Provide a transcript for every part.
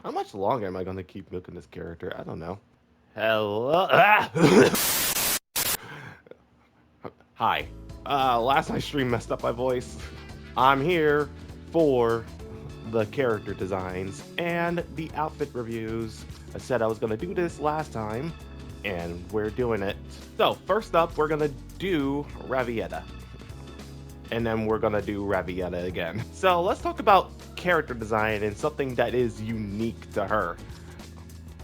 How much longer am I going to keep milking this character? I don't know. Hello. Hi. Last night stream messed up my voice. I'm here for the character designs and the outfit reviews. I said I was going to do this last time, and we're doing it. So, first up, we're going to do Ravieta. And then we're going to do Ravieta again. So, let's talk about character design and something that is unique to her.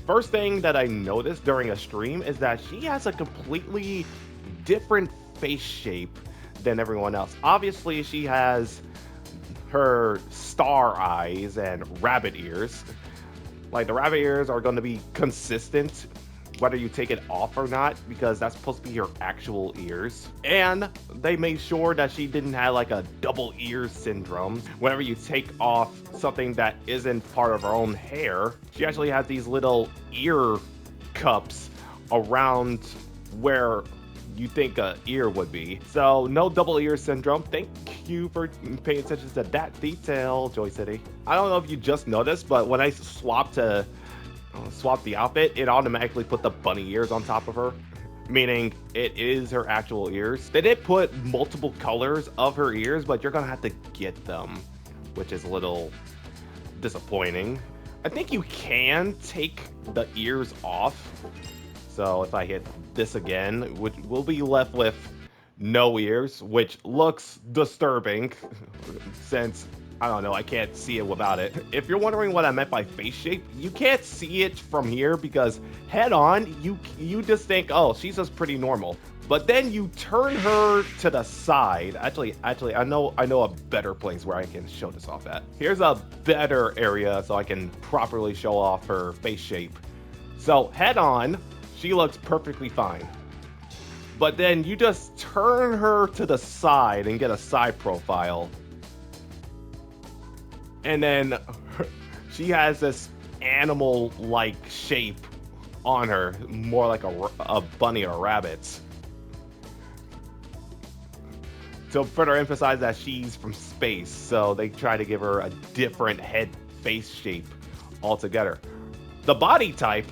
First thing that I noticed during a stream is that she has a completely different face shape than everyone else. Obviously, she has her star eyes and rabbit ears. Like, the rabbit ears are going to be consistent whether you take it off or not, because that's supposed to be your actual ears. And they made sure that she didn't have like a double ear syndrome. Whenever you take off something that isn't part of her own hair, she actually has these little ear cups around where you think a ear would be. So no double ear syndrome. Thank you for paying attention to that detail, Joy City. I don't know if you just noticed, but when I swapped the outfit, it automatically put the bunny ears on top of her, meaning it is her actual ears. They did put multiple colors of her ears, but you're gonna have to get them, which is a little disappointing. I think you can take the ears off. So if I hit this again, we'll be left with no ears, which looks disturbing since, I don't know, I can't see it without it. If you're wondering what I meant by face shape, you can't see it from here because head on, you just think, oh, she's just pretty normal. But then you turn her to the side. Actually, I know a better place where I can show this off at. Here's a better area so I can properly show off her face shape. So head on, she looks perfectly fine. But then you just turn her to the side and get a side profile. And then she has this animal-like shape on her, more like a bunny or a rabbit. To further emphasize that she's from space, so they try to give her a different head face shape altogether. The body type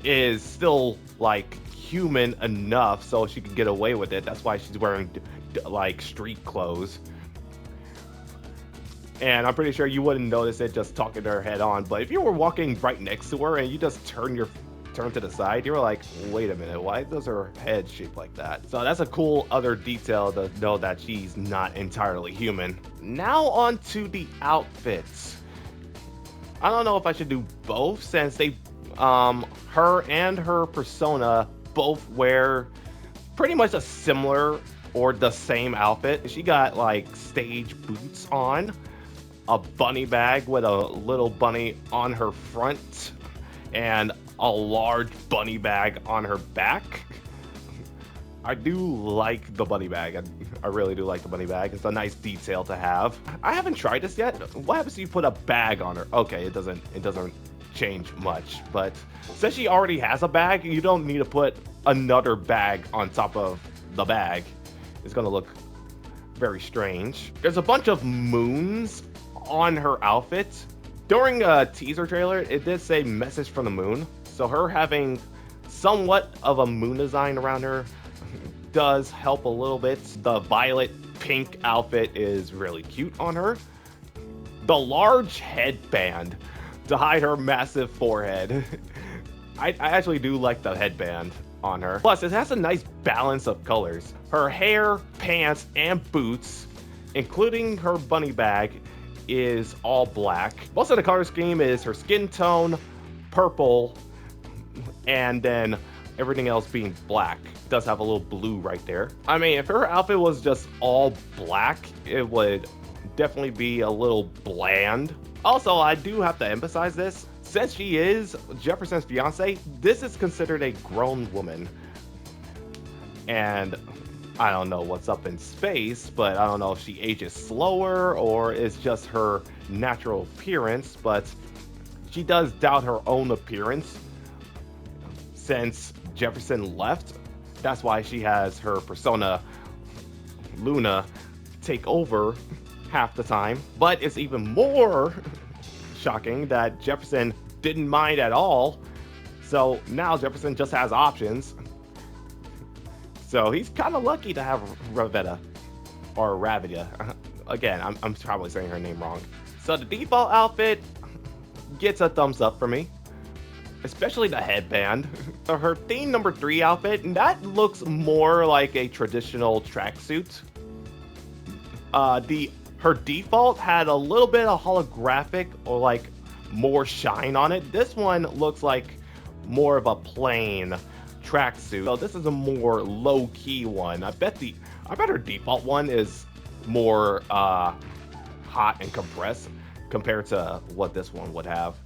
is still like human enough so she can get away with it. That's why she's wearing like street clothes. And I'm pretty sure you wouldn't notice it just talking to her head on, but if you were walking right next to her and you just turn to the side, you were like, wait a minute, why does her head shape like that? So that's a cool other detail to know that she's not entirely human. Now on to the outfits. I don't know if I should do both since they, her and her persona both wear pretty much a similar or the same outfit. She got like stage boots on, a bunny bag with a little bunny on her front, and a large bunny bag on her back. I do like the bunny bag. I really do like the bunny bag. It's a nice detail to have. I haven't tried this yet. What happens if you put a bag on her? Okay, it doesn't change much, but since she already has a bag, you don't need to put another bag on top of the bag. It's gonna look very strange. There's a bunch of moons on her outfit. During a teaser trailer, it did say message from the moon. So her having somewhat of a moon design around her does help a little bit. The violet pink outfit is really cute on her. The large headband to hide her massive forehead. I actually do like the headband on her. Plus, it has a nice balance of colors. Her hair, pants, and boots, including her bunny bag, is all black. Most of the color scheme is her skin tone, purple, and then everything else being black. It does have a little blue right there. I mean, if her outfit was just all black, it would definitely be a little bland. Also, I do have to emphasize this. Since she is Jefferson's fiance, this is considered a grown woman. And I don't know what's up in space, but I don't know if she ages slower or it's just her natural appearance, but she does doubt her own appearance since Jefferson left. That's why she has her persona, Luna, take over half the time. But it's even more shocking that Jefferson didn't mind at all. So now Jefferson just has options. So he's kind of lucky to have Ravieta or Ravieta. Again, I'm probably saying her name wrong. So the default outfit gets a thumbs up for me, especially the headband. Her theme number 3 outfit, that looks more like a traditional tracksuit. Her default had a little bit of holographic or like more shine on it. This one looks like more of a plain tracksuit. So this is a more low-key one. I bet her default one is more hot and compressed compared to what this one would have.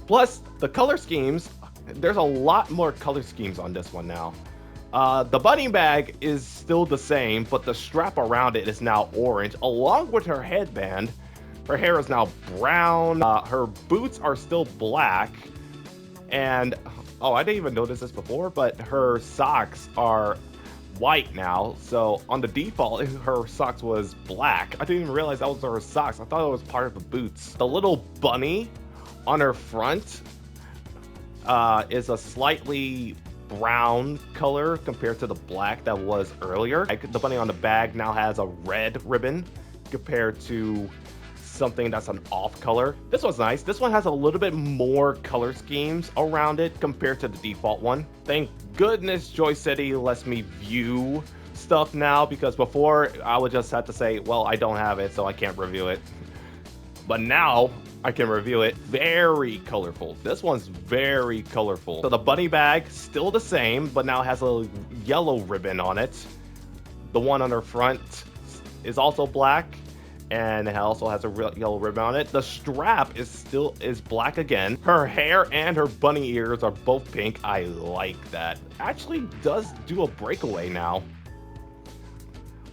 Plus, the color schemes, there's a lot more color schemes on this one now. The bunny bag is still the same, but the strap around it is now orange, along with her headband. Her hair is now brown. Her boots are still black. And, oh, I didn't even notice this before, but her socks are white now. So on the default, her socks was black. I didn't even realize that was her socks. I thought it was part of the boots. The little bunny on her front is a slightly brown color compared to the black that was earlier. The bunny on the bag now has a red ribbon compared to something that's an off color. This one's nice. This one has a little bit more color schemes around it compared to the default one. Thank goodness Joy City lets me view stuff now, because before I would just have to say, well, I don't have it, so I can't review it. But now I can review it. Very colorful. This one's very colorful. So the bunny bag, still the same, but now has a yellow ribbon on it. The one on her front is also black, and it also has a yellow ribbon on it. The strap is black again. Her hair and her bunny ears are both pink. I like that. Actually does do a breakaway now.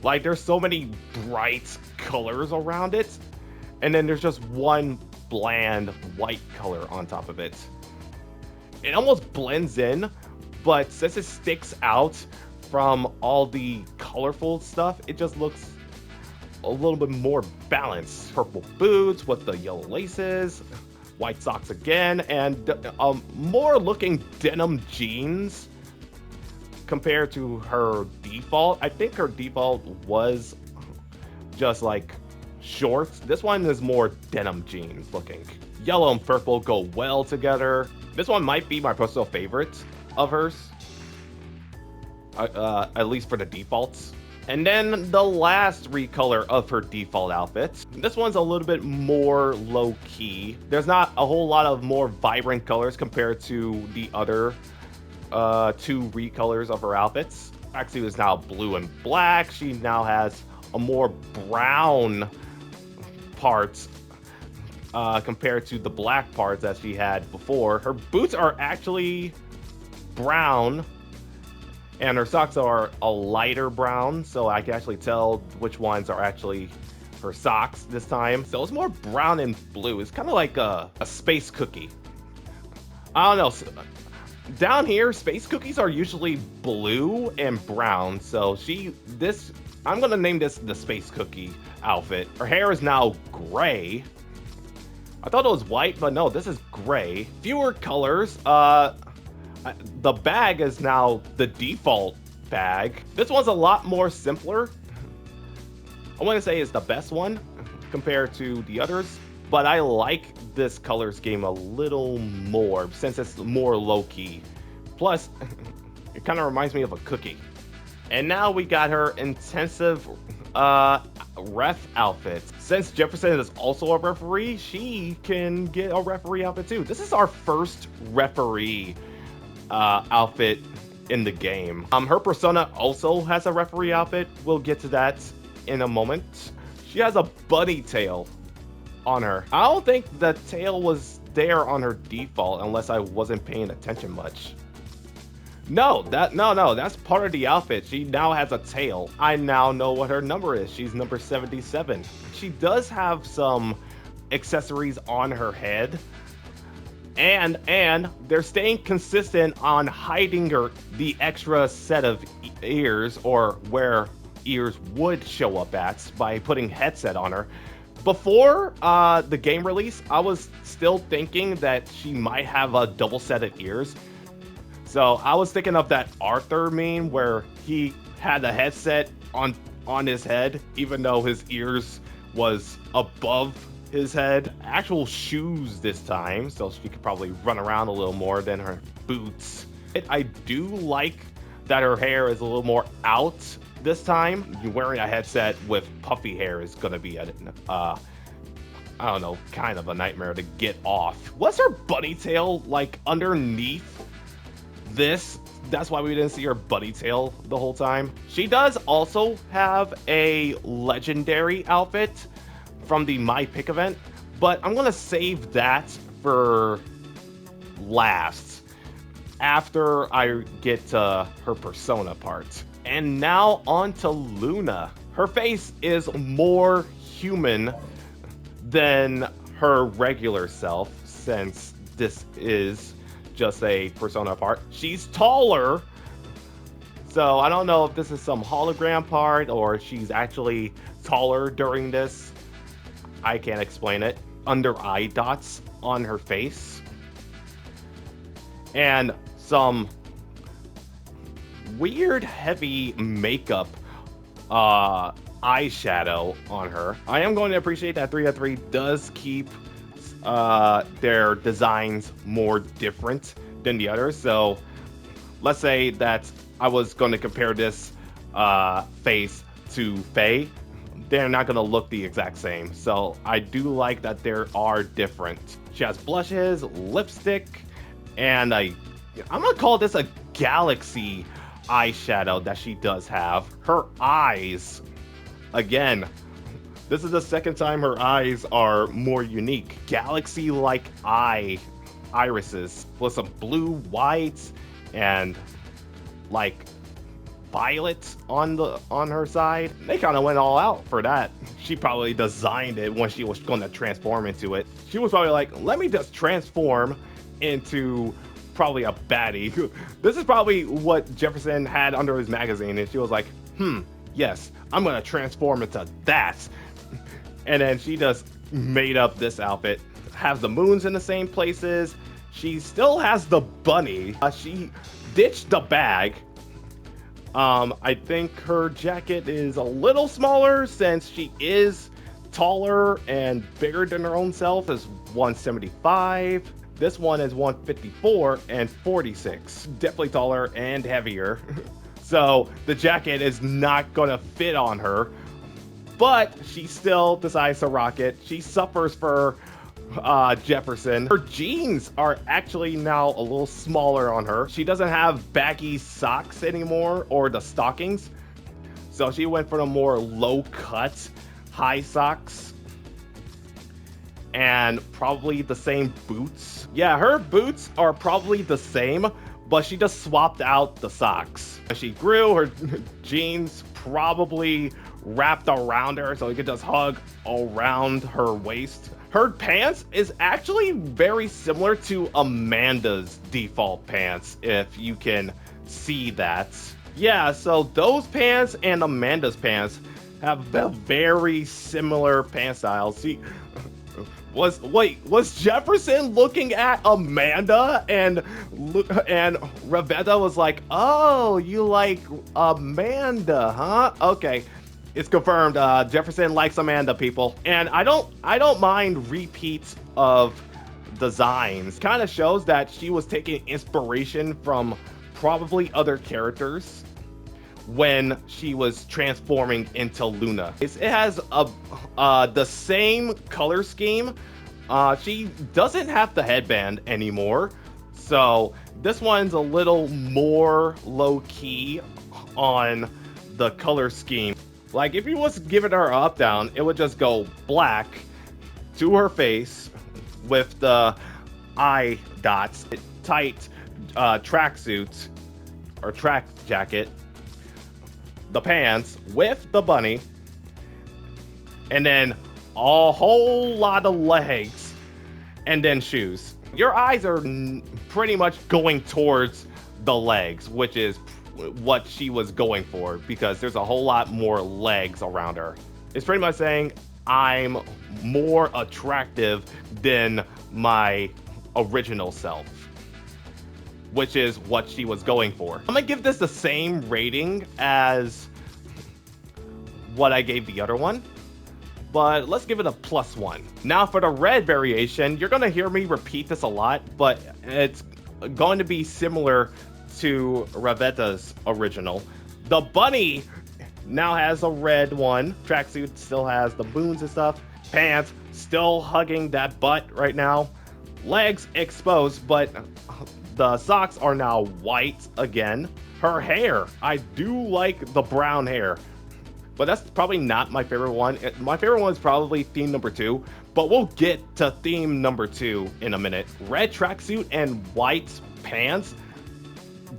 Like, there's so many bright colors around it, and then there's just one bland white color on top of it. It almost blends in, but since it sticks out from all the colorful stuff, it just looks a little bit more balanced. Purple boots with the yellow laces, white socks again, and more looking denim jeans compared to her default. I think her default was just like shorts. This one is more denim jeans looking. Yellow and purple go well together. This one might be my personal favorite of hers, at least for the defaults. And then the last recolor of her default outfit. This one's a little bit more low-key. There's not a whole lot of more vibrant colors compared to the other 2 recolors of her outfits. Actually, is now blue and black. She now has a more brown parts compared to the black parts that she had before. Her boots are actually brown, and her socks are a lighter brown, so I can actually tell which ones are actually her socks this time. So it's more brown and blue. It's kind of like a space cookie. I don't know. Down here, space cookies are usually blue and brown. So I'm gonna name this the space cookie outfit. Her hair is now gray. I thought it was white, but no, this is gray. Fewer colors. The bag is now the default bag. This one's a lot more simpler. I want to say it's the best one compared to the others, but I like this color scheme a little more since it's more low-key. Plus, it kind of reminds me of a cookie. And now we got her intensive ref outfit. Since Jefferson is also a referee, she can get a referee outfit too. This is our first referee outfit in the game. Her persona also has a referee outfit. We'll get to that in a moment. She has a bunny tail on her. I don't think the tail was there on her default unless I wasn't paying attention much. No, that's part of the outfit. She now has a tail. I now know what her number is. She's number 77. She does have some accessories on her head. And they're staying consistent on hiding the extra set of ears, or where ears would show up at, by putting headset on her. Before the game release, I was still thinking that she might have a double set of ears. So I was thinking of that Arthur meme where he had a headset on his head, even though his ears was above his head. Actual shoes this time, so she could probably run around a little more than her boots. I do like that her hair is a little more out this time. Wearing a headset with puffy hair is gonna be a I don't know, kind of a nightmare to get off. Was her bunny tail like underneath this? That's why we didn't see her bunny tail the whole time. She does also have a legendary outfit from the My Pick event, but I'm gonna save that for last, after I get to her persona part. And now on to Luna. Her face is more human than her regular self, since this is just a persona part. She's taller, so I don't know if this is some hologram part or she's actually taller during this. I can't explain it. Under eye dots on her face, and some weird heavy makeup eyeshadow on her. I am going to appreciate that 3on3 does keep their designs more different than the others. So let's say that I was going to compare this face to Faye. They're not going to look the exact same. So I do like that there are different. She has blushes, lipstick, and I'm going to call this a galaxy eyeshadow that she does have. Her eyes, again, this is the second time her eyes are more unique. Galaxy-like irises with some blue, white, and like violet on her side. They kind of went all out for that. She probably designed it when she was going to transform into it. She was probably like, let me just transform into probably a baddie. This is probably what Jefferson had under his magazine, and she was like, yes, I'm gonna transform into that. And then she just made up this outfit. Has the moons in the same places. She still has the bunny. She ditched the bag. I think her jacket is a little smaller since she is taller and bigger than her own self. Is 175. This one is 154 and 46. Definitely taller and heavier. So the jacket is not gonna fit on her, but she still decides to rock it. She suffers for Jefferson. Her jeans are actually now a little smaller on her. She doesn't have baggy socks anymore, or the stockings. So she went for the more low cut high socks. And probably the same boots. Yeah, her boots are probably the same, but she just swapped out the socks. As she grew, her jeans probably wrapped around her so it could just hug around her waist. Her pants is actually very similar to Amanda's default pants, if you can see that. Yeah, so those pants and Amanda's pants have very similar pant styles. See, was Jefferson looking at Amanda, and Ravieta was like, oh, you like Amanda, huh? Okay, it's confirmed. Jefferson likes Amanda, people. And I don't mind repeats of designs. Kind of shows that she was taking inspiration from probably other characters when she was transforming into Luna. It has the same color scheme. She doesn't have the headband anymore, so this one's a little more low-key on the color scheme. Like, if you was giving her up down, it would just go black to her face with the eye dots, tight tracksuit or track jacket, the pants with the bunny, and then a whole lot of legs, and then shoes. Your eyes are pretty much going towards the legs, which is what she was going for, because there's a whole lot more legs around her. It's pretty much saying, I'm more attractive than my original self, which is what she was going for. I'm gonna give this the same rating as what I gave the other one, but let's give it a +1. Now for the red variation, you're gonna hear me repeat this a lot, but it's going to be similar to Ravieta's original. The bunny now has a red one. Tracksuit still has the moons and stuff. Pants still hugging that butt right now. Legs exposed, but the socks are now white again. Her hair, I do like the brown hair, but that's probably not my favorite one. My favorite one is probably theme number 2, but we'll get to theme number 2 in a minute. Red tracksuit and white pants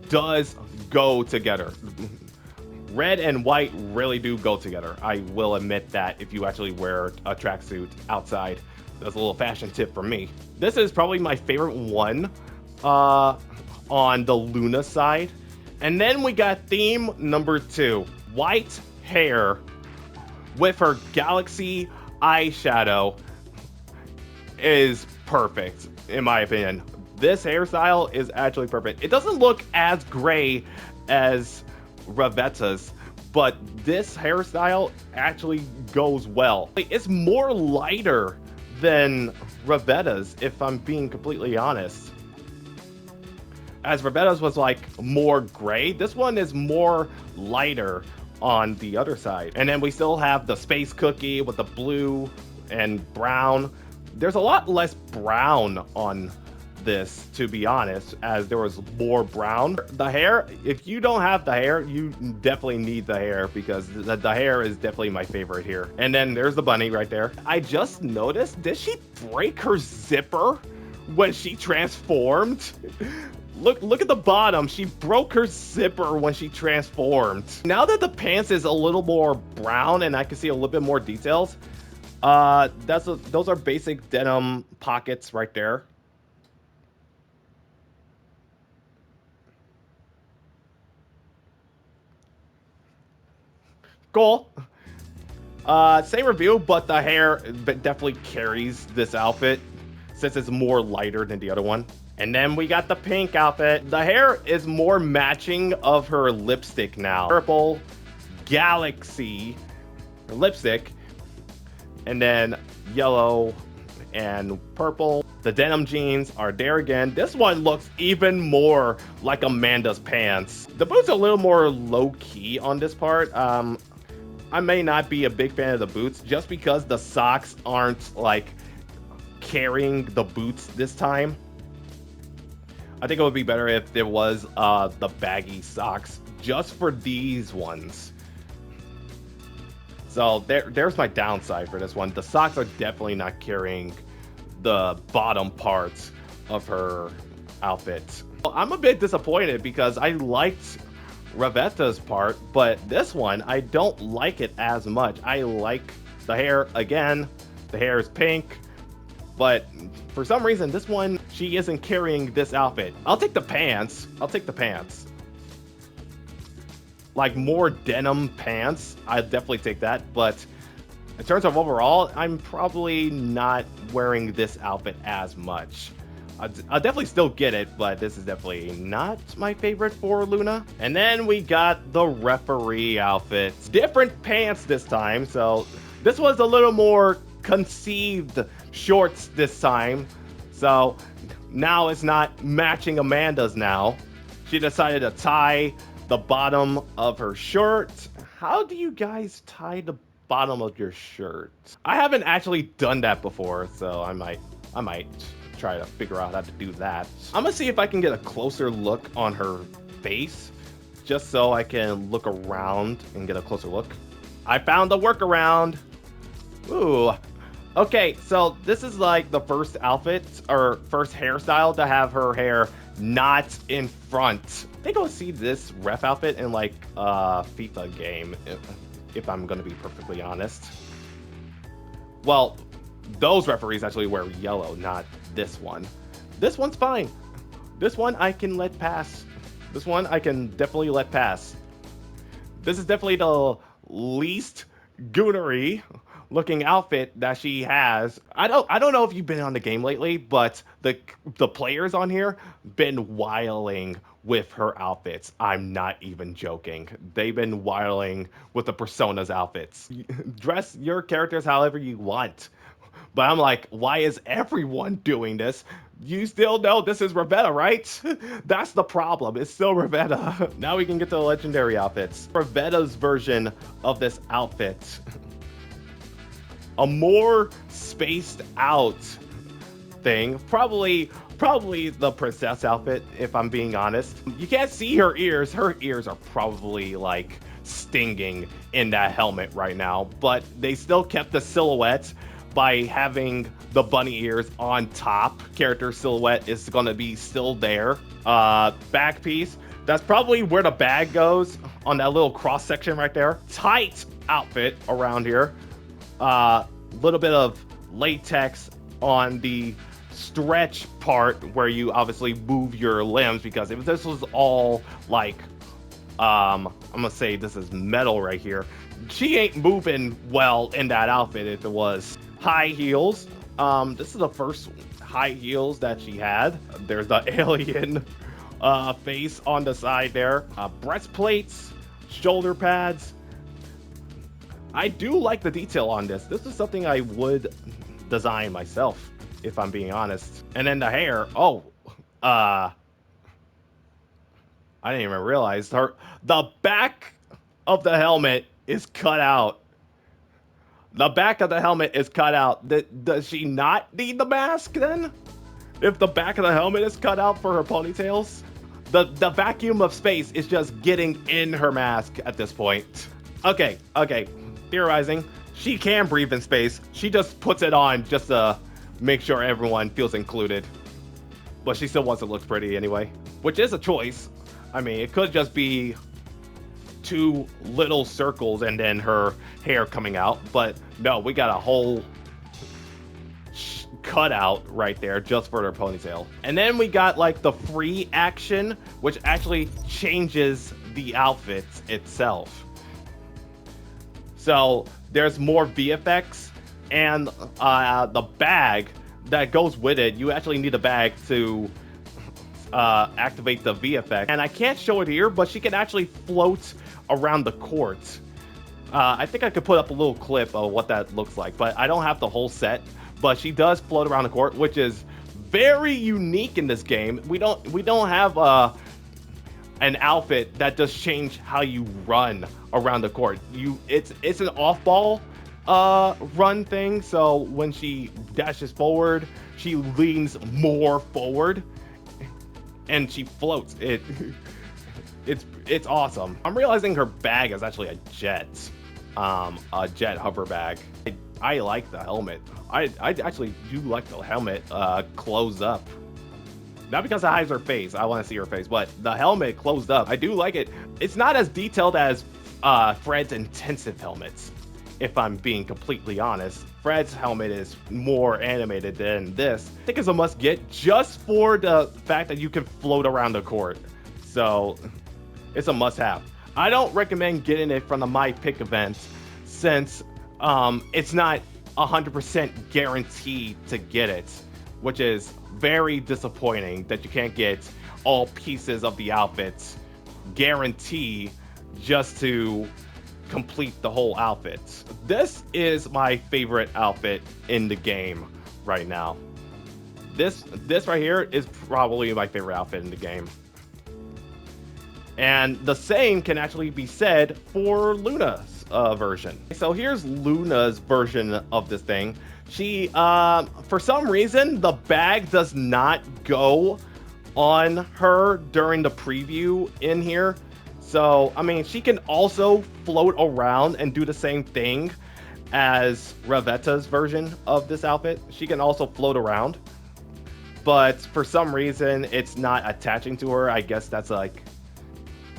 does go together. Red and white really do go together. I will admit that if you actually wear a tracksuit outside. That's a little fashion tip for me. This is probably my favorite one on the Luna side. And then we got theme number 2. White hair with her galaxy eyeshadow is perfect, in my opinion. This hairstyle is actually perfect. It doesn't look as gray as Ravieta's, but this hairstyle actually goes well. It's more lighter than Ravieta's, if I'm being completely honest. As Ravieta's was like more gray, this one is more lighter on the other side. And then we still have the space cookie with the blue and brown. There's a lot less brown on this, to be honest, as there was more brown. The hair, if you don't have the hair, you definitely need the hair, because the hair is definitely my favorite here. And then there's the bunny right there. I just noticed, did she break her zipper when she transformed? Look at the bottom. She broke her zipper when she transformed. Now that the pants is a little more brown and I can see a little bit more details, those are basic denim pockets right there. Cool. Same review, but the hair definitely carries this outfit since it's more lighter than the other one. And then we got the pink outfit. The hair is more matching of her lipstick now. Purple galaxy lipstick, and then yellow and purple. The denim jeans are there again. This one looks even more like Amanda's pants. The boots are a little more low-key on this part. I may not be a big fan of the boots just because the socks aren't like carrying the boots this time. I think it would be better if there was the baggy socks just for these ones. So there's my downside for this one. The socks are definitely not carrying the bottom parts of her outfit. I'm a bit disappointed because I liked Ravieta's part, but this one, I don't like it as much. I like the hair again. The hair is pink, but for some reason, this one, she isn't carrying this outfit. I'll take the pants. I'll take the pants. Like more denim pants, I'd definitely take that. But in terms of overall, I'm probably not wearing this outfit as much. I'll definitely still get it, but this is definitely not my favorite for Luna. And then we got the referee outfit. Different pants this time, so this was a little more conceived shorts this time. So now it's not matching Amanda's now. She decided to tie the bottom of her shirt. How do you guys tie the bottom of your shirt? I haven't actually done that before, so I might try to figure out how to do that. I'm gonna see if I can get a closer look on her face, just so I can look around and get a closer look. I found a workaround. Ooh. Okay, so this is like the first outfit or first hairstyle to have her hair not in front. I think I'll see this ref outfit in like a FIFA game, if I'm gonna be perfectly honest. Well, those referees actually wear yellow, not this one. This one's fine. This one I can let pass. This one I can definitely let pass. This is definitely the least goonery looking outfit that she has. I don't know if you've been on the game lately, but the players on here been wiling with her outfits. I'm not even joking. They've been wiling with the personas outfits. Dress your characters however you want. But I'm like, why is everyone doing this? You still know this is Ravieta, right? That's the problem. It's still Ravieta. Now we can get to the legendary outfits. Ravieta's version of this outfit. A more spaced out thing. Probably the princess outfit, if I'm being honest. You can't see her ears. Her ears are probably like stinging in that helmet right now, but they still kept the silhouette by having the bunny ears on top. Character silhouette is gonna be still there. Back piece, that's probably where the bag goes, on that little cross section right there. Tight outfit around here. Little bit of latex on the stretch part where you obviously move your limbs, because if this was all like I'm gonna say this is metal right here, she ain't moving well in that outfit if it was. High heels. This is the first high heels that she had. There's the alien face on the side there. Breastplates, shoulder pads. I do like the detail on this. This is something I would design myself, if I'm being honest. And then the hair. Oh, I didn't even realize the back of the helmet is cut out. The back of the helmet is cut out. Does she not need the mask then? If the back of the helmet is cut out for her ponytails? The vacuum of space is just getting in her mask at this point. Okay. Theorizing. She can breathe in space. She just puts it on just to make sure everyone feels included. But she still wants to look pretty anyway. Which is a choice. I mean, it could just be two little circles and then her hair coming out, but no, we got a whole cutout right there just for her ponytail. And then we got like the free action, which actually changes the outfit itself. So there's more VFX, and the bag that goes with it, you actually need a bag to activate the VFX. And I can't show it here, but she can actually float around the court. I think I could put up a little clip of what that looks like, but I don't have the whole set. But she does float around the court, which is very unique in this game. We don't have an outfit that does change how you run around the court. It's an off-ball run thing. So when she dashes forward, she leans more forward, and she floats. It's awesome. I'm realizing her bag is actually a jet hover bag. I like the helmet. I actually do like the helmet closed up. Not because it hides her face. I want to see her face, but the helmet closed up. I do like it. It's not as detailed as Fred's intensive helmets, if I'm being completely honest. Fred's helmet is more animated than this. I think it's a must get just for the fact that you can float around the court. So it's a must have. I don't recommend getting it from the My Pick event, since it's not 100% guaranteed to get it, which is very disappointing that you can't get all pieces of the outfits guarantee just to complete the whole outfit. This is my favorite outfit in the game right now. This right here is probably my favorite outfit in the game. And the same can actually be said for Luna's version. So here's Luna's version of this thing. She, for some reason, the bag does not go on her during the preview in here. So, I mean, she can also float around and do the same thing as Ravieta's version of this outfit. She can also float around, but for some reason, it's not attaching to her. I guess that's like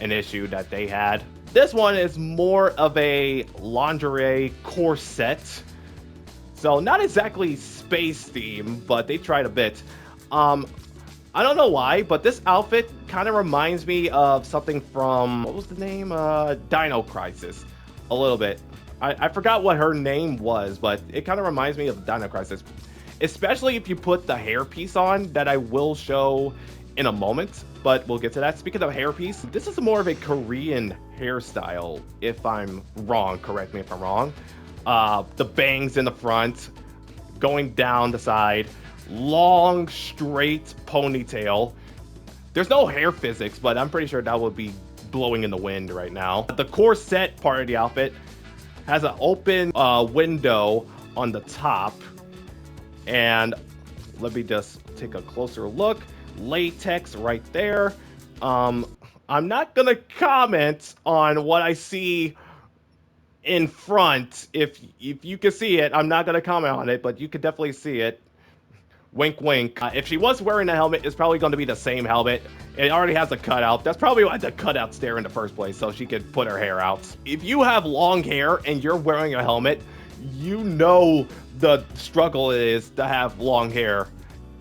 an issue that they had. This one is more of a lingerie corset. So not exactly space theme, but they tried a bit. I don't know why, but this outfit kind of reminds me of something from, what was the name? Dino Crisis, a little bit. I forgot what her name was, but it kind of reminds me of Dino Crisis. Especially if you put the hairpiece on that I will show in a moment, but we'll get to that. Speaking of hairpiece, this is more of a Korean hairstyle. If I'm wrong, correct me if I'm wrong. The bangs in the front, going down the side, long, straight ponytail. There's no hair physics, but I'm pretty sure that would be blowing in the wind right now. The corset part of the outfit has an open window on the top. And let me just take a closer look. Latex right there. I'm not gonna comment on what I see in front. If you can see it, I'm not gonna comment on it, but you can definitely see it. Wink, wink. If she was wearing a helmet, it's probably going to be the same helmet. It already has a cutout. That's probably why the cutout's there in the first place, so she could put her hair out. If you have long hair and you're wearing a helmet, you know the struggle it is to have long hair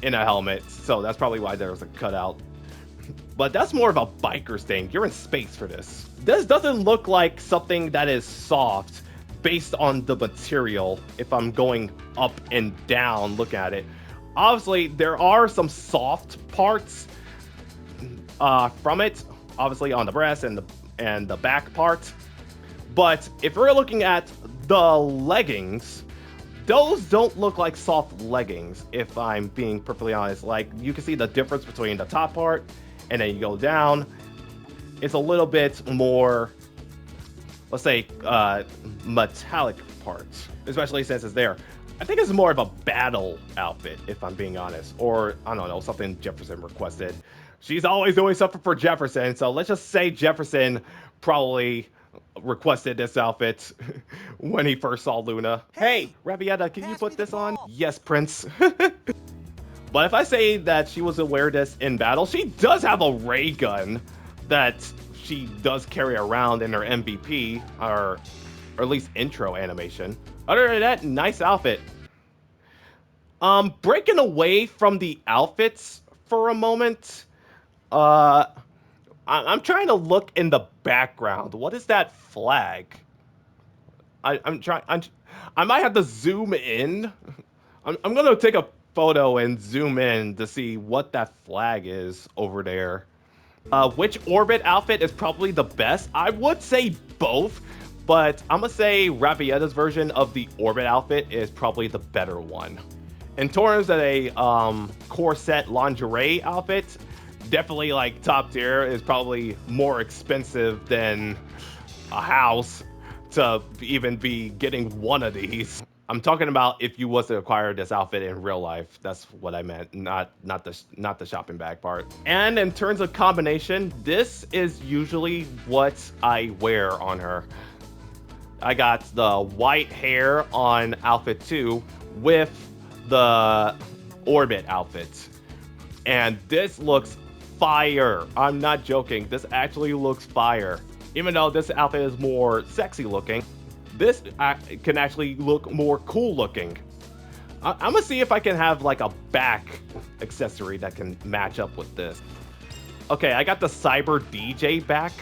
in a helmet. So that's probably why there's a cutout. But that's more of a biker's thing. You're in space for this. This doesn't look like something that is soft based on the material. If I'm going up and down, look at it. Obviously, there are some soft parts from it, obviously on the breast and the back part. But if we're looking at the leggings, those don't look like soft leggings, if I'm being perfectly honest. Like, you can see the difference between the top part and then you go down. It's a little bit more, let's say, metallic parts, especially since it's there. I think it's more of a battle outfit, if I'm being honest. Or, I don't know, something Jefferson requested. She's always doing something for Jefferson, so let's just say Jefferson probably requested this outfit when he first saw Luna. Hey, Ravieta, can you put this on? Yes, Prince. But if I say that she was aware of this in battle, she does have a ray gun that she does carry around in her MVP, or at least intro animation. Other than that, nice outfit. Breaking away from the outfits for a moment. I'm trying to look in the background. What is that flag? I might have to zoom in. I'm gonna take a photo and zoom in to see what that flag is over there. Which orbit outfit is probably the best? I would say both, but I'm gonna say Ravieta's version of the orbit outfit is probably the better one. In terms of a corset lingerie outfit, definitely like top tier. Is probably more expensive than a house to even be getting one of these. I'm talking about if you was to acquire this outfit in real life. That's what I meant, not the shopping bag part. And in terms of combination, this is usually what I wear on her. I got the white hair on outfit 2 with the orbit outfit. And this looks fire. I'm not joking. This actually looks fire. Even though this outfit is more sexy looking, this can actually look more cool looking. I'm gonna see if I can have like a back accessory that can match up with this. Okay, I got the Cyber DJ back.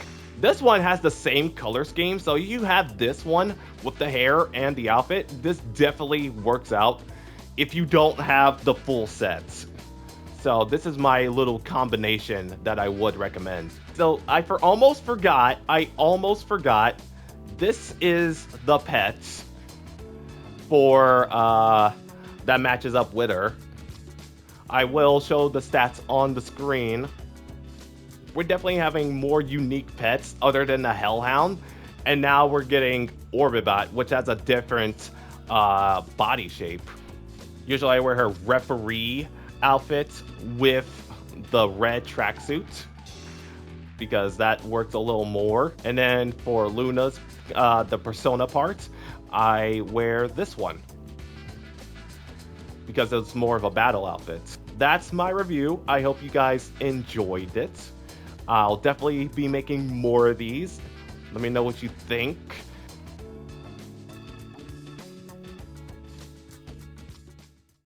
This one has the same color scheme, so you have this one with the hair and the outfit. This definitely works out if you don't have the full sets. So this is my little combination that I would recommend. So I almost forgot. This is the pets for that matches up with her. I will show the stats on the screen. We're definitely having more unique pets other than the Hellhound. And now we're getting Orbibot, which has a different body shape. Usually I wear her referee outfit with the red tracksuit because that works a little more. And then for Luna's, the persona part, I wear this one because it's more of a battle outfit. That's my review. I hope you guys enjoyed it. I'll definitely be making more of these. Let me know what you think.